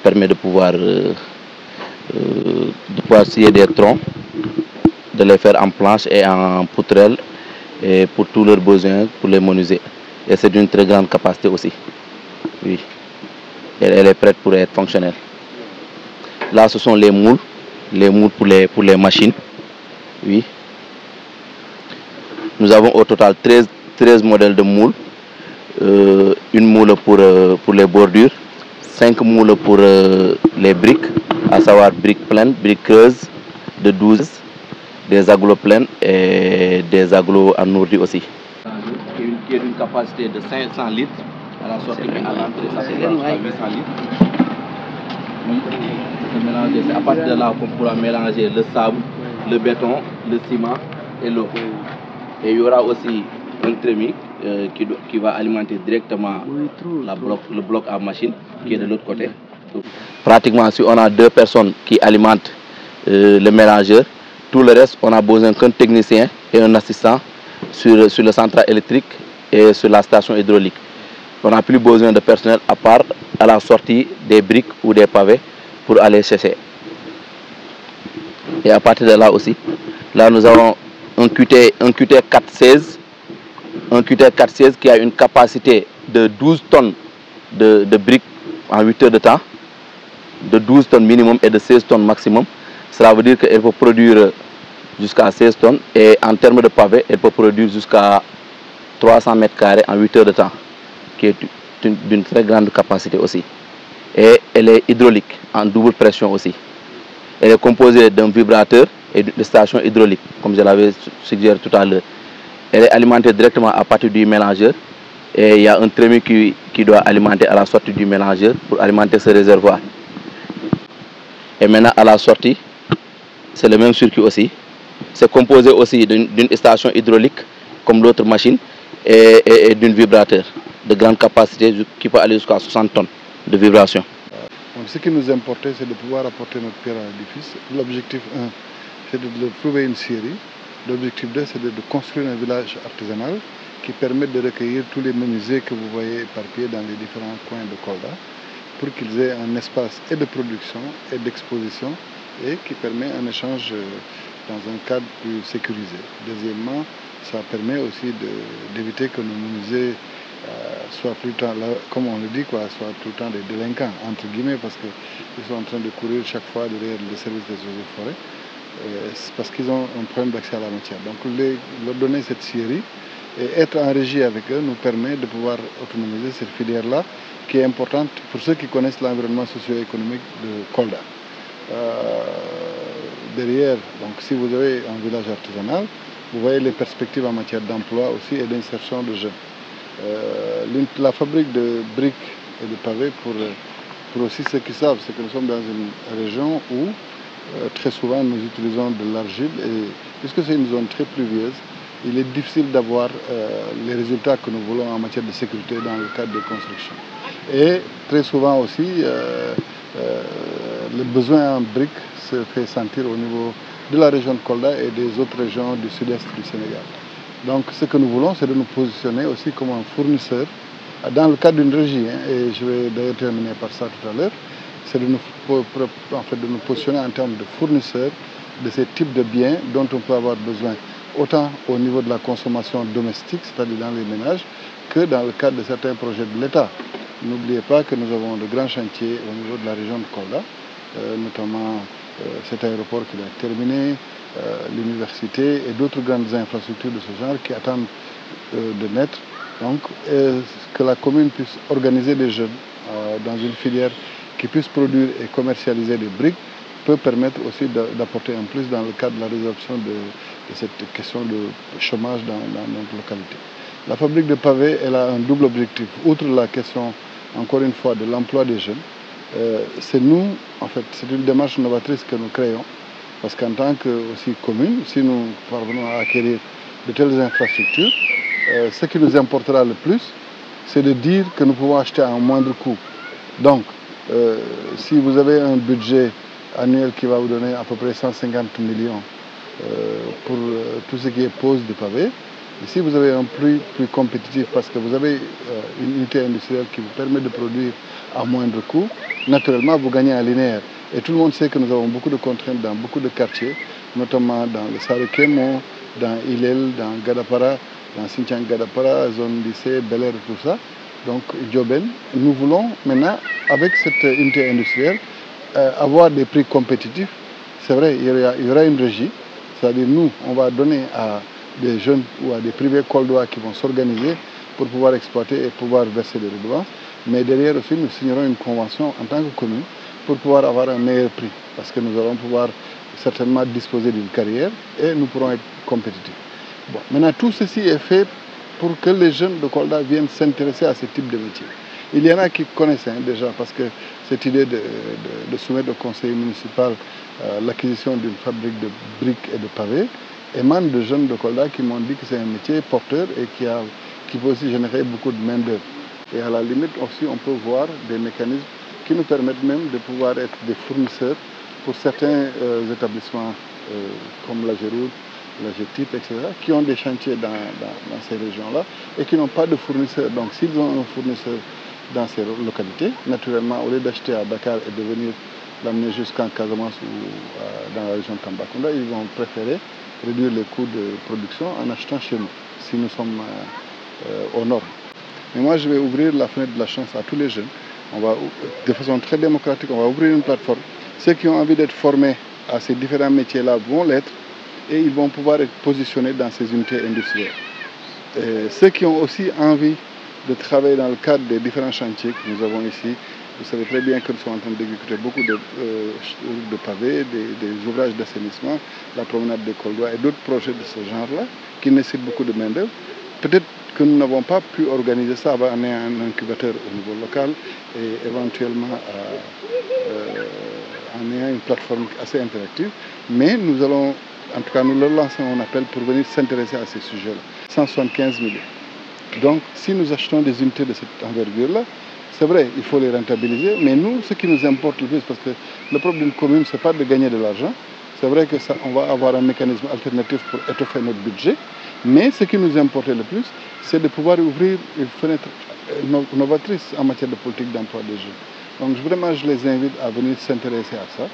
permet de pouvoir scier des troncs, de les faire en planche et en poutrelle et pour tous leurs besoins, pour les menuisiers. Et c'est d'une très grande capacité aussi. Oui. Elle est prête pour être fonctionnelle. Là, ce sont les moules pour les machines. Oui. Nous avons au total 13 modèles de moules. Une moule pour les bordures, 5 moules pour les briques, à savoir briques pleines, briques creuses de 12, des agglos pleines et des agglos enourdis aussi. Qui est d'une capacité de 500 litres à la sortie, mais à l'entrée, ça se mélange à 800 litres. C'est à partir de là qu'on pourra mélanger le sable, le béton, le ciment et l'eau. Et il y aura aussi un trémie qui va alimenter directement le bloc à machine qui est de l'autre côté. Pratiquement, si on a 2 personnes qui alimentent le mélangeur, tout le reste, on a besoin qu'un technicien et un assistant sur le central électrique et sur la station hydraulique. On n'a plus besoin de personnel à part à la sortie des briques ou des pavés pour aller chercher. Et à partir de là aussi, là nous avons un QT 416, qui a une capacité de 12 tonnes de briques en 8 heures de temps, de 12 tonnes minimum et de 16 tonnes maximum. Cela veut dire qu'elle peut produire jusqu'à 16 tonnes et en termes de pavés, elle peut produire jusqu'à 300 mètres carrés en 8 heures de temps, qui est d'une très grande capacité aussi. Et elle est hydraulique, en double pression aussi. Elle est composée d'un vibrateur et de station hydraulique, comme je l'avais suggéré tout à l'heure. Elle est alimentée directement à partir du mélangeur et il y a un trémie qui doit alimenter à la sortie du mélangeur pour alimenter ce réservoir. Et maintenant à la sortie, c'est le même circuit aussi. C'est composé aussi d'une station hydraulique comme l'autre machine et d'un vibrateur de grande capacité qui peut aller jusqu'à 60 tonnes de vibration. Donc, ce qui nous importait, c'est de pouvoir apporter notre pierre à l'édifice. L'objectif 1, c'est de trouver une scierie. L'objectif 2, c'est de construire un village artisanal qui permette de recueillir tous les menuisiers que vous voyez éparpillés dans les différents coins de Kolda pour qu'ils aient un espace et de production et d'exposition et qui permet un échange dans un cadre plus sécurisé. Deuxièmement, ça permet aussi d'éviter que nos menuisiers soient tout le temps, comme on le dit, soient tout le temps des délinquants, entre guillemets, parce qu'ils sont en train de courir chaque fois derrière le service des eaux et forêts, parce qu'ils ont un problème d'accès à la matière. Donc leur donner cette scierie et être en régie avec eux nous permet de pouvoir autonomiser cette filière-là, qui est importante pour ceux qui connaissent l'environnement socio-économique de Kolda. Derrière, donc si vous avez un village artisanal, vous voyez les perspectives en matière d'emploi aussi et d'insertion de jeunes. La fabrique de briques et de pavés, pour aussi ceux qui savent, c'est que nous sommes dans une région où très souvent nous utilisons de l'argile et puisque c'est une zone très pluvieuse, il est difficile d'avoir les résultats que nous voulons en matière de sécurité dans le cadre de construction. Et très souvent aussi, le besoin en briques se fait sentir au niveau de la région de Kolda et des autres régions du sud-est du Sénégal. Donc ce que nous voulons, c'est de nous positionner aussi comme un fournisseur dans le cadre d'une régie, et je vais d'ailleurs terminer par ça tout à l'heure, c'est de nous positionner en termes de fournisseurs de ces types de biens dont on peut avoir besoin, autant au niveau de la consommation domestique, c'est-à-dire dans les ménages, que dans le cadre de certains projets de l'État. N'oubliez pas que nous avons de grands chantiers au niveau de la région de Kolda, notamment cet aéroport qui doit être terminé, l'université et d'autres grandes infrastructures de ce genre qui attendent de naître. Donc, que la commune puisse organiser des jeunes dans une filière qui puisse produire et commercialiser des briques peut permettre aussi d'apporter un plus dans le cadre de la résolution de cette question de chômage dans notre localité. La fabrique de pavés, elle a un double objectif. Outre la question, encore une fois, de l'emploi des jeunes, c'est nous, en fait, c'est une démarche novatrice que nous créons, parce qu'en tant que aussi commune, si nous parvenons à acquérir de telles infrastructures, ce qui nous importera le plus, c'est de dire que nous pouvons acheter à un moindre coût. Donc, si vous avez un budget annuel qui va vous donner à peu près 150 millions pour tout ce qui est pose de pavés, Si vous avez un prix plus compétitif parce que vous avez une unité industrielle qui vous permet de produire à moindre coût, naturellement vous gagnez en linéaire. Et tout le monde sait que nous avons beaucoup de contraintes dans beaucoup de quartiers, notamment dans le Saré-Kémo, dans Ilel, dans Gadapara, dans Sinthiang Gadapara, zone lycée, Bel Air, tout ça. Donc Diobène, nous voulons maintenant, avec cette unité industrielle, avoir des prix compétitifs. C'est vrai, il y aura une régie, c'est-à-dire nous, on va donner à des jeunes ou à des privés coldois qui vont s'organiser pour pouvoir exploiter et pouvoir verser des redevances. Mais derrière aussi, nous signerons une convention en tant que commune pour pouvoir avoir un meilleur prix. Parce que nous allons pouvoir certainement disposer d'une carrière et nous pourrons être compétitifs. Bon, maintenant, tout ceci est fait pour que les jeunes de Kolda viennent s'intéresser à ce type de métier. Il y en a qui connaissent déjà, parce que cette idée de soumettre au conseil municipal l'acquisition d'une fabrique de briques et de pavés émane de jeunes de Kolda qui m'ont dit que c'est un métier porteur et qui peut aussi générer beaucoup de main-d'œuvre. Et à la limite aussi, on peut voir des mécanismes qui nous permettent même de pouvoir être des fournisseurs pour certains établissements comme la Géroute, la GTIP, etc., qui ont des chantiers dans ces régions-là et qui n'ont pas de fournisseurs. Donc s'ils ont un fournisseur dans ces localités, naturellement, au lieu d'acheter à Dakar et de venir l'amener jusqu'en Casamance ou dans la région de Tambacounda, ils vont préférer réduire les coûts de production en achetant chez nous, si nous sommes au nord. Mais moi, je vais ouvrir la fenêtre de la chance à tous les jeunes. On va, de façon très démocratique, on va ouvrir une plateforme. Ceux qui ont envie d'être formés à ces différents métiers-là vont l'être et ils vont pouvoir être positionnés dans ces unités industrielles. Et ceux qui ont aussi envie de travailler dans le cadre des différents chantiers que nous avons ici, vous savez très bien que nous sommes en train d'exécuter beaucoup de pavés, des ouvrages d'assainissement, la promenade des Koldois et d'autres projets de ce genre-là qui nécessitent beaucoup de main-d'œuvre. Peut-être que nous n'avons pas pu organiser ça avant en ayant un incubateur au niveau local et éventuellement en ayant une plateforme assez interactive. Mais nous allons, en tout cas, nous leur lançons un appel pour venir s'intéresser à ces sujets-là. 175 millions. Donc, si nous achetons des unités de cette envergure-là, c'est vrai, il faut les rentabiliser, mais nous, ce qui nous importe le plus, parce que le problème d'une commune, ce n'est pas de gagner de l'argent. C'est vrai que ça, on va avoir un mécanisme alternatif pour étoffer notre budget, mais ce qui nous importe le plus, c'est de pouvoir ouvrir une fenêtre novatrice en matière de politique d'emploi des jeunes. Donc, vraiment, je les invite à venir s'intéresser à ça.